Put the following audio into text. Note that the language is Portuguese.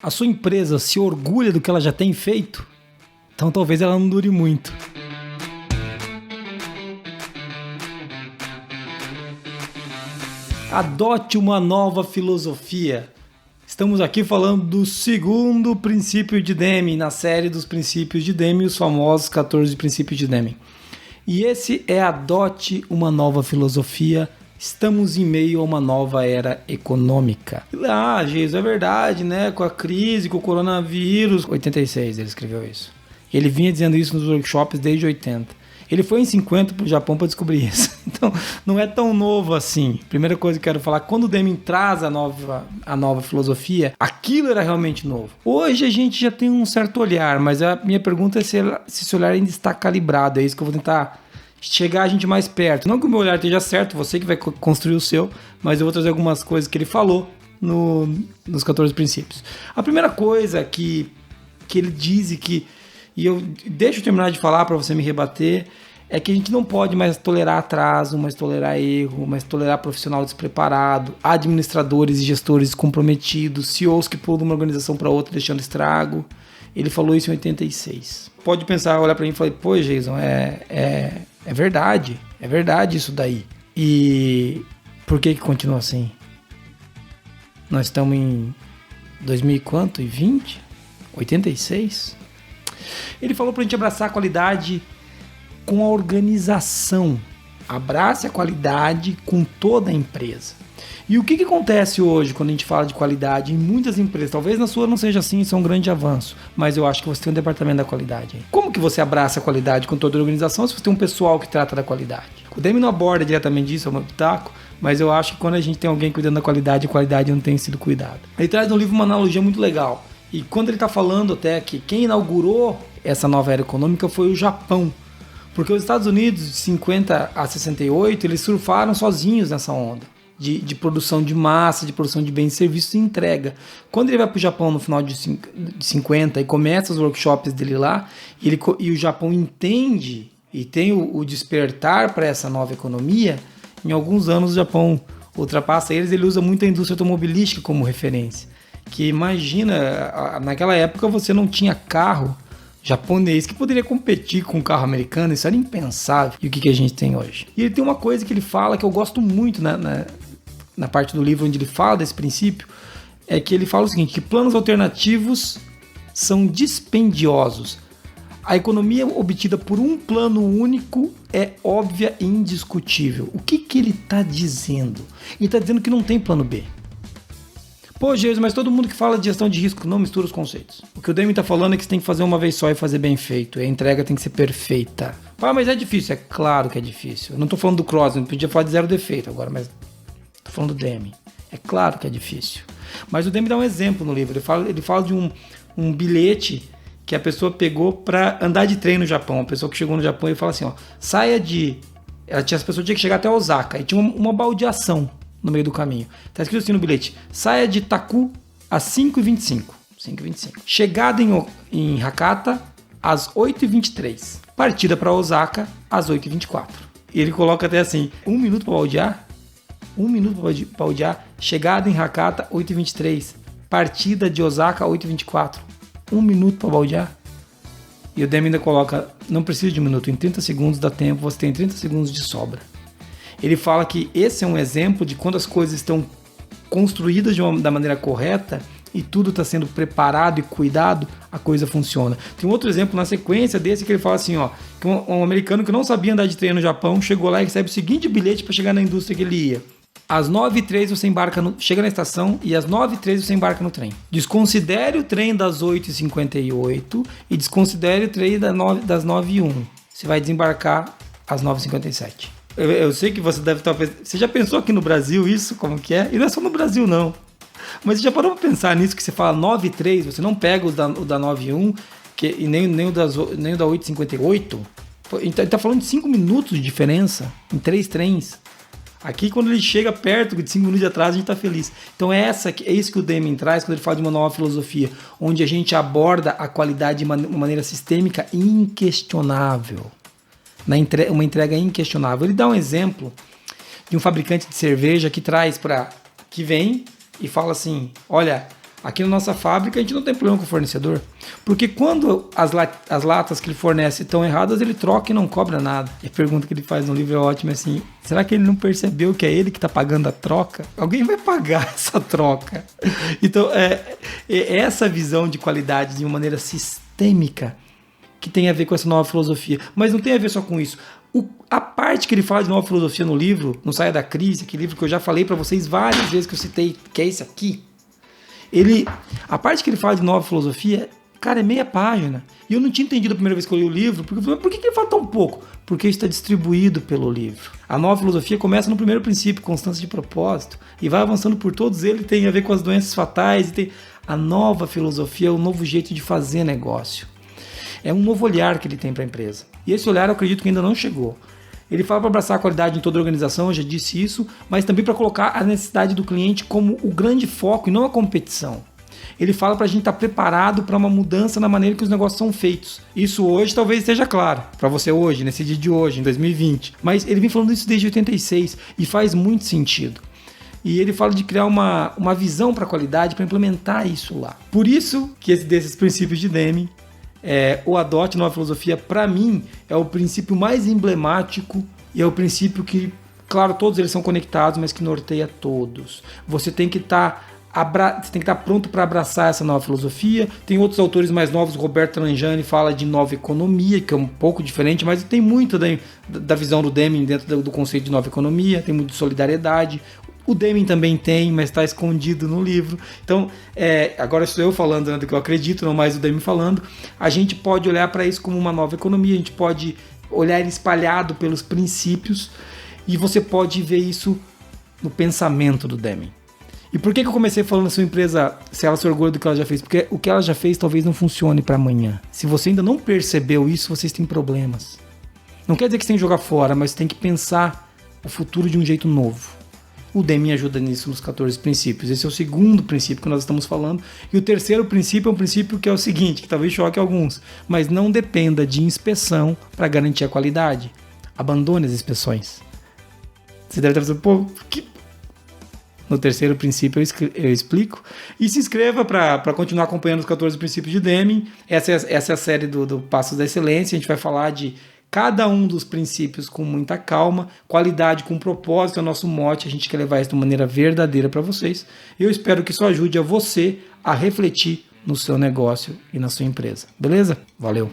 A sua empresa se orgulha do que ela já tem feito? Então talvez ela não dure muito. Adote uma nova filosofia. Estamos aqui falando do segundo princípio de Deming, na série dos princípios de Deming, os famosos 14 princípios de Deming. E esse é Adote uma nova filosofia. Estamos em meio a uma nova era econômica. Jesus, é verdade, né? Com a crise, com o coronavírus. 86 ele escreveu isso. Ele vinha dizendo isso nos workshops desde 80. Ele foi em 50 para o Japão para descobrir isso. Então, não é tão novo assim. Primeira coisa que eu quero falar, quando o Deming traz a nova filosofia, aquilo era realmente novo. Hoje a gente já tem um certo olhar, mas a minha pergunta é se esse olhar ainda está calibrado. É isso que eu vou tentar chegar a gente mais perto. Não que o meu olhar esteja certo, você que vai construir o seu, mas eu vou trazer algumas coisas que ele falou nos 14 princípios. A primeira coisa que ele diz e eu deixo eu terminar de falar para você me rebater, é que a gente não pode mais tolerar atraso, mais tolerar erro, mais tolerar profissional despreparado, administradores e gestores comprometidos, CEOs que pulam de uma organização para outra deixando estrago. Ele falou isso em 86. Pode pensar, olhar para mim e falar, pô, Jason, é verdade isso daí. E por que continua assim? Nós estamos em 2020? 86? Ele falou pra gente abraçar a qualidade com a organização. Abrace a qualidade com toda a empresa. E o que acontece hoje quando a gente fala de qualidade em muitas empresas? Talvez na sua não seja assim, isso é um grande avanço, mas eu acho que você tem um departamento da qualidade aí. Como que você abraça a qualidade com toda a organização se você tem um pessoal que trata da qualidade? O Deming não aborda diretamente isso, é o meu pitaco, mas eu acho que quando a gente tem alguém cuidando da qualidade, a qualidade não tem sido cuidada. Ele traz no livro uma analogia muito legal. E quando ele está falando até que quem inaugurou essa nova era econômica foi o Japão. Porque os Estados Unidos, de 50 a 68, eles surfaram sozinhos nessa onda de produção de massa, de produção de bens e serviços e entrega. Quando ele vai para o Japão no final de 50 e começa os workshops dele lá, e o Japão entende e tem o despertar para essa nova economia, em alguns anos o Japão ultrapassa eles, ele usa muito a indústria automobilística como referência. Que imagina, naquela época você não tinha carro japonês que poderia competir com o carro americano, isso era impensável. E o que a gente tem hoje? E ele tem uma coisa que ele fala que eu gosto muito na parte do livro onde ele fala desse princípio, é que ele fala o seguinte, que planos alternativos são dispendiosos. A economia obtida por um plano único é óbvia e indiscutível. O que ele está dizendo? Ele está dizendo que não tem plano B. Pô, Jesus, mas todo mundo que fala de gestão de risco não mistura os conceitos. O que o Deming está falando é que você tem que fazer uma vez só e fazer bem feito. E a entrega tem que ser perfeita. Ah, mas é difícil. É claro que é difícil. Eu não estou falando do Cross, eu podia falar de zero defeito agora, mas estou falando do Deming. É claro que é difícil. Mas o Deming dá um exemplo no livro. Ele fala de um bilhete que a pessoa pegou para andar de trem no Japão. A pessoa que chegou no Japão e fala assim, ó, as pessoas tinham que chegar até Osaka. E tinha uma baldeação no meio do caminho. Está escrito assim no bilhete, saia de Taku às 5h25. Chegada em Hakata às 8h23. Partida para Osaka às 8h24. E ele coloca até assim, 1 minuto para baldear. 1 minuto para baldear. Chegada em Hakata 8h23. Partida de Osaka 8h24. 1 minuto para baldear. E o Deming ainda coloca, não precisa de 1 minuto, em 30 segundos dá tempo, você tem 30 segundos de sobra. Ele fala que esse é um exemplo de quando as coisas estão construídas da maneira correta e tudo está sendo preparado e cuidado, a coisa funciona. Tem um outro exemplo na sequência desse que ele fala assim, ó, que um americano que não sabia andar de trem no Japão chegou lá e recebe o seguinte bilhete para chegar na indústria que ele ia. Às 9h03 você chega na estação e às 9h03 você embarca no trem. Desconsidere o trem das 8h58 e desconsidere o trem das 9h01. Você vai desembarcar às 9h57. Eu sei que você deve estar pensando... Você já pensou aqui no Brasil isso? Como que é? E não é só no Brasil, não. Mas você já parou para pensar nisso que você fala 9h03, você não pega o da 9h01 e nem o da 8h58? Ele está falando de 5 minutos de diferença em 3 trens. Aqui, quando ele chega perto de 5 minutos de atraso, a gente está feliz. Então é isso que o Deming traz quando ele fala de uma nova filosofia, onde a gente aborda a qualidade de uma maneira sistêmica e inquestionável. Uma entrega inquestionável. Ele dá um exemplo de um fabricante de cerveja que vem e fala assim, olha, Aqui na nossa fábrica a gente não tem problema com o fornecedor, porque quando as latas que ele fornece estão erradas, ele troca e não cobra nada. E a pergunta que ele faz no livro é ótima, assim, será que ele não percebeu que é ele que está pagando a troca? Alguém vai pagar essa troca. Então, essa visão de qualidade de uma maneira sistêmica que tem a ver com essa nova filosofia. Mas não tem a ver só com isso. A parte que ele fala de nova filosofia no livro, no Saia da Crise, aquele livro que eu já falei para vocês várias vezes que eu citei, que é esse aqui, a parte que ele fala de nova filosofia, cara, é meia página. E eu não tinha entendido a primeira vez que eu li o livro, porque eu falei, por que ele fala tão pouco? Porque isso está distribuído pelo livro. A nova filosofia começa no primeiro princípio, constância de propósito, e vai avançando por todos eles, tem a ver com as doenças fatais, a nova filosofia é um novo jeito de fazer negócio. É um novo olhar que ele tem para a empresa. E esse olhar eu acredito que ainda não chegou. Ele fala para abraçar a qualidade em toda a organização, eu já disse isso, mas também para colocar a necessidade do cliente como o grande foco e não a competição. Ele fala para a gente estar preparado para uma mudança na maneira que os negócios são feitos. Isso hoje talvez esteja claro, para você hoje, nesse dia de hoje, em 2020. Mas ele vem falando isso desde 86 e faz muito sentido. E ele fala de criar uma visão para a qualidade, para implementar isso lá. Por isso que desses princípios de Deming, o Adote Nova Filosofia, para mim, é o princípio mais emblemático e é o princípio que, claro, todos eles são conectados, mas que norteia todos. Você tem que estar pronto para abraçar essa nova filosofia. Tem outros autores mais novos, Roberto Langiani fala de nova economia, que é um pouco diferente, mas tem muito da visão do Deming dentro do conceito de nova economia, tem muito de solidariedade. O Deming também tem, mas está escondido no livro. Então, agora estou eu falando, né, do que eu acredito, não mais o Deming falando. A gente pode olhar para isso como uma nova economia, a gente pode olhar ele espalhado pelos princípios e você pode ver isso no pensamento do Deming. E por que eu comecei falando da sua empresa, se ela se orgulha do que ela já fez? Porque o que ela já fez talvez não funcione para amanhã. Se você ainda não percebeu isso, vocês têm problemas. Não quer dizer que você tem que jogar fora, mas você tem que pensar o futuro de um jeito novo. O Deming ajuda nisso nos 14 princípios. Esse é o segundo princípio que nós estamos falando. E o terceiro princípio é um princípio que é o seguinte, que talvez choque alguns, mas não dependa de inspeção para garantir a qualidade. Abandone as inspeções. Você deve estar pensando, No terceiro princípio eu explico. E se inscreva para continuar acompanhando os 14 princípios de Deming. Essa é a série do Passos da Excelência. A gente vai falar de cada um dos princípios com muita calma, qualidade com propósito é o nosso mote, a gente quer levar isso de maneira verdadeira para vocês. Eu espero que isso ajude a você a refletir no seu negócio e na sua empresa. Beleza? Valeu!